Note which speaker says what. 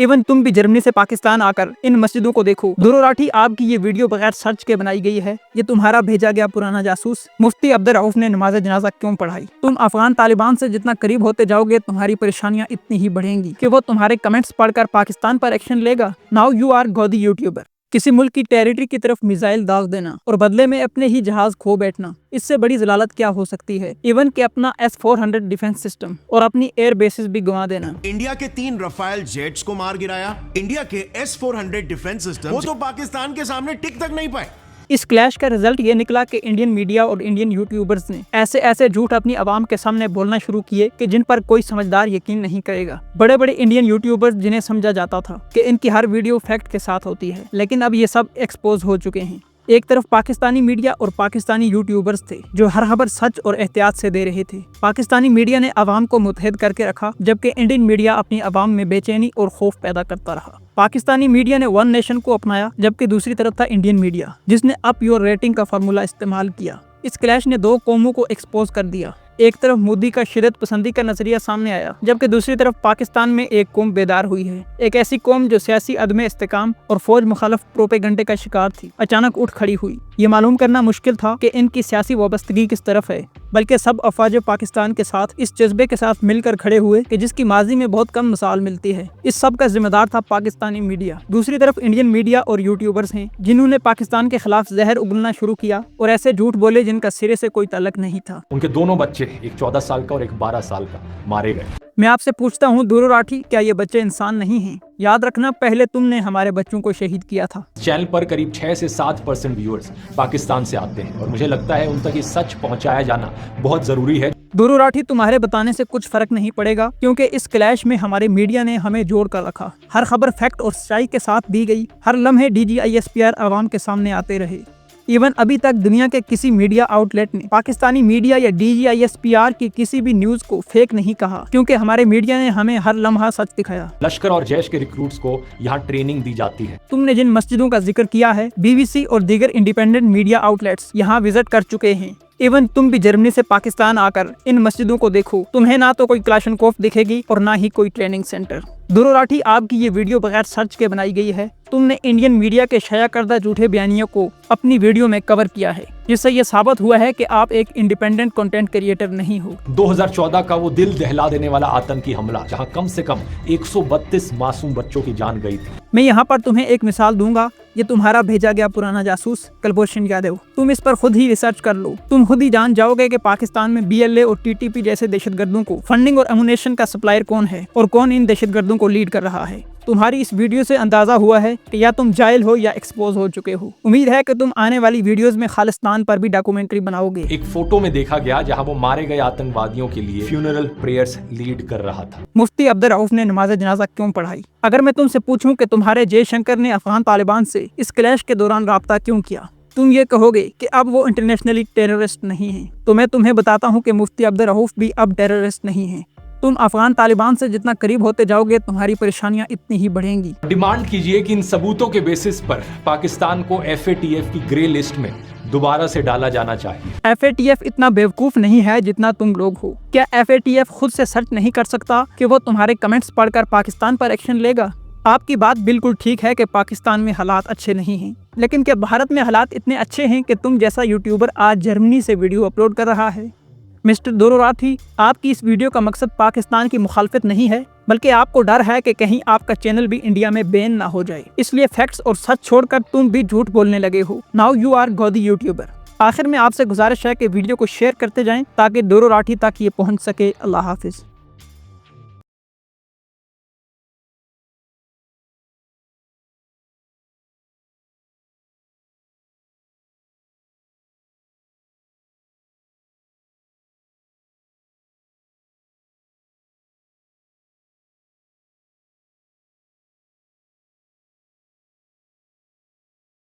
Speaker 1: Even तुम भी Germany से पाकिस्तान आकर इन मस्जिदों को देखो। दुरो राठी, आपकी ये वीडियो बगैर सर्च के बनाई गई है। ये तुम्हारा भेजा गया पुराना जासूस मुफ्ती अब्दुल रऊफ ने नमाज जनाजा क्यों पढ़ाई? तुम अफगान तालिबान से जितना करीब होते जाओगे तुम्हारी परेशानियां इतनी ही बढ़ेंगी कि वो तुम्हारे कमेंट्स पढ़कर पाकिस्तान पर एक्शन लेगा। Now you are godi YouTuber. किसी मुल्क की टेरिटरी की तरफ मिसाइल दाग देना और बदले में अपने ही जहाज खो बैठना, इससे बड़ी जलालत क्या हो सकती है? इवन कि अपना S-400 डिफेंस सिस्टम और अपनी एयर बेसिस भी गंवा देना।
Speaker 2: इंडिया के 3 रफाल जेट्स को मार गिराया। इंडिया के S-400 डिफेंस सिस्टम वो तो पाकिस्तान के सामने टिक तक नहीं पाए।
Speaker 1: इस क्लैश का रिजल्ट ये निकला कि इंडियन मीडिया और इंडियन यूट्यूबर्स ने ऐसे झूठ अपनी आवाम के सामने बोलना शुरू किए कि जिन पर कोई समझदार यकीन नहीं करेगा। बड़े बड़े इंडियन यूट्यूबर्स जिन्हें समझा जाता था कि इनकी हर वीडियो फैक्ट के साथ होती है, लेकिन अब ये सब एक्सपोज हो चुके हैं। एक तरफ पाकिस्तानी मीडिया और पाकिस्तानी यूट्यूबर्स थे जो हर खबर सच और एहतियात से दे रहे थे। पाकिस्तानी मीडिया ने अवाम को मुतहद करके रखा, जबकि इंडियन मीडिया अपनी अवाम में बेचैनी और खौफ पैदा करता रहा। पाकिस्तानी मीडिया ने वन नेशन को अपनाया, जबकि दूसरी तरफ था इंडियन मीडिया जिसने अप योर रेटिंग का फार्मूला इस्तेमाल किया। इस क्लैश ने दो कौमों को एक्सपोज कर दिया। एक तरफ मोदी का शिदत पसंदी का नजरिया सामने आया, जबकि दूसरी तरफ पाकिस्तान में एक कौम बेदार हुई है। एक ऐसी कौम जो सियासी अदम इस्तेकाम और फौज मुखालफ प्रोपेगंडे का शिकार थी, अचानक उठ खड़ी हुई। ये मालूम करना मुश्किल था कि इनकी सियासी वाबस्तगी किस तरफ है, बल्कि सब अफवाज पाकिस्तान के साथ इस जज्बे के साथ मिलकर खड़े हुए कि जिसकी माजी में बहुत कम मिसाल मिलती है। इस सब का जिम्मेदार था पाकिस्तानी मीडिया। दूसरी तरफ इंडियन मीडिया और यूट्यूबर्स हैं जिन्होंने पाकिस्तान के खिलाफ जहर उगलना शुरू किया और ऐसे झूठ बोले जिनका सिरे से कोई ताल्लुक नहीं था।
Speaker 3: उनके दोनों बच्चे, एक 14 साल का और एक 12 साल का, मारे गए।
Speaker 1: मैं आपसे पूछता हूँ दुरो राठी, क्या ये बच्चे इंसान नहीं हैं? याद रखना, पहले तुमने हमारे बच्चों को शहीद किया था।
Speaker 3: चैनल पर करीब 6 से 7% व्यूअर्स पाकिस्तान से आते हैं और मुझे लगता है उन तक ये सच पहुंचाया जाना बहुत जरूरी है।
Speaker 1: दुरो राठी, तुम्हारे बताने से कुछ फर्क नहीं पड़ेगा, क्योंकि इस क्लैश में हमारे मीडिया ने हमें जोड़ कर रखा। हर खबर फैक्ट और सच्चाई के साथ दी गई। हर लम्हे DGISPR आवाम के सामने आते रहे। इवन अभी तक दुनिया के किसी मीडिया आउटलेट ने पाकिस्तानी मीडिया या DGISPR की किसी भी न्यूज को फेक नहीं कहा, क्योंकि हमारे मीडिया ने हमें हर लम्हा सच दिखाया।
Speaker 3: लश्कर और जैश के रिक्रूट्स को यहाँ ट्रेनिंग दी जाती है।
Speaker 1: तुमने जिन मस्जिदों का जिक्र किया है, BBC और दीगर इंडिपेंडेंट मीडिया आउटलेट्स यहाँ विजिट कर चुके हैं। इवन तुम भी जर्मनी से पाकिस्तान आकर इन मस्जिदों को देखो। तुम्हें ना तो कोई क्लाशनकोफ दिखेगी और ना ही कोई ट्रेनिंग सेंटर। दुरो राठी, आपकी ये वीडियो बगैर सर्च के बनाई गई है। तुमने इंडियन मीडिया के शाया करदा झूठे बयानियों को अपनी वीडियो में कवर किया है, जिससे ये साबित हुआ है कि आप एक इंडिपेंडेंट कंटेंट क्रिएटर नहीं हो।
Speaker 3: 2014 का वो दिल दहला देने वाला आतंकी हमला, जहां कम से कम 132 मासूम बच्चों की जान गई थी।
Speaker 1: मैं यहाँ पर तुम्हें एक मिसाल दूंगा। ये तुम्हारा भेजा गया पुराना जासूस कुलभूषण यादव। तुम इस पर खुद ही रिसर्च कर लो। तुम खुद ही जान जाओगे कि पाकिस्तान में BLA और TTP जैसे दहशतगर्दों को फंडिंग और एमुनेशन का सप्लायर कौन है और कौन इन दहशतगर्दों को लीड कर रहा है। तुम्हारी इस वीडियो से अंदाजा हुआ है कि या तुम जाहिल हो या एक्सपोज हो चुके हो। उम्मीद है कि तुम आने वाली वीडियोस में खालिस्तान पर भी डॉक्यूमेंट्री बनाओगे।
Speaker 3: एक फोटो में देखा गया जहां वो मारे गए आतंकवादियों के लिए फ्यूनरल प्रेयर्स लीड कर रहा था।
Speaker 1: मुफ्ती अब्दुल रऊफ ने नमाज जनाजा क्यों पढ़ाई? अगर मैं तुमसे पूछूं कि तुम्हारे जयशंकर ने अफगान तालिबान से इस क्लैश के दौरान राब्ता क्यों किया, तुम ये कहोगे कि अब वो इंटरनेशनली टेररिस्ट नहीं है। तो मैं तुम्हें बताता हूँ कि मुफ्ती अब्दुल रऊफ भी अब टेररिस्ट नहीं है। तुम अफगान तालिबान से जितना करीब होते जाओगे तुम्हारी परेशानियां इतनी ही बढ़ेंगी।
Speaker 3: डिमांड कीजिए कि इन सबूतों के बेसिस पर पाकिस्तान को FATF की ग्रे लिस्ट में दोबारा से डाला जाना चाहिए।
Speaker 1: FATF इतना बेवकूफ नहीं है जितना तुम लोग हो। क्या FATF खुद से सर्च नहीं कर सकता कि वो तुम्हारे कमेंट्स पढ़कर पाकिस्तान पर एक्शन लेगा? आपकी बात बिल्कुल ठीक है कि पाकिस्तान में हालात अच्छे नहीं हैं, लेकिन क्या भारत में हालात इतने अच्छे हैं कि तुम जैसा यूट्यूबर आज जर्मनी से वीडियो अपलोड कर रहा है? मिस्टर दुरो राठी, आपकी इस वीडियो का मकसद पाकिस्तान की मुखालफत नहीं है, बल्कि आपको डर है कि कहीं आपका चैनल भी इंडिया में बैन ना हो जाए। इसलिए फैक्ट्स और सच छोड़कर तुम भी झूठ बोलने लगे हो। Now you are godi YouTuber. आखिर में आपसे गुजारिश है कि वीडियो को शेयर करते जाएं ताकि दुरो राठी तक ये पहुंच सके। अल्लाह हाफिज।